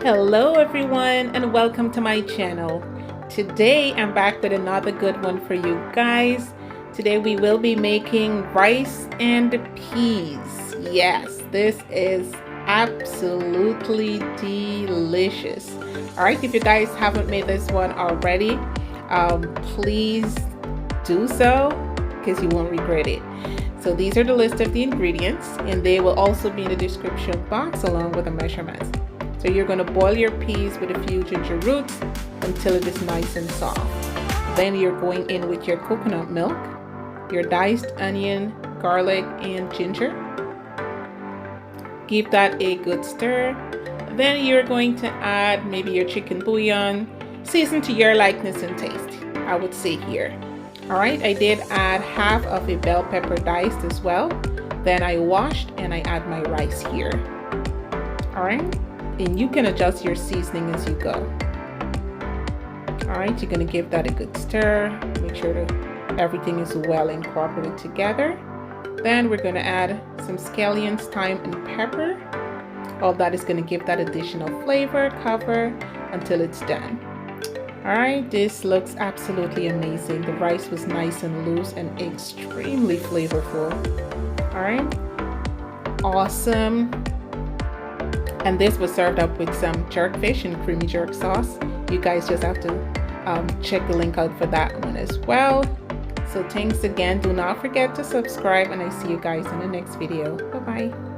Hello everyone and welcome to my channel. Today I'm back with another good one for you guys. Today we will be making rice and peas. Yes, this is absolutely delicious. Alright, if you guys haven't made this one already, please do so because you won't regret it. So these are the list of the ingredients and they will also be in the description box along with the measurements. So you're going to boil your peas with a few ginger roots until it is nice and soft. Then you're going in with your coconut milk, your diced onion, garlic, and ginger. Give that a good stir. Then you're going to add maybe your chicken bouillon, season to your likeness and taste, I would say here. Alright, I did add half of a bell pepper diced as well. Then I washed and I add my rice here. Alright. And you can adjust your seasoning as you go. All right, you're going to give that a good stir. Make sure that everything is well incorporated together. Then we're going to add some scallions, thyme, and pepper. All that is going to give that additional flavor. Cover until it's done. All right, this looks absolutely amazing. The rice was nice and loose and extremely flavorful. All right, awesome. And this was served up with some jerk fish and creamy jerk sauce. You guys just have to check the link out for that one as well. So thanks again. Do not forget to subscribe and I see you guys in the next video. Bye bye.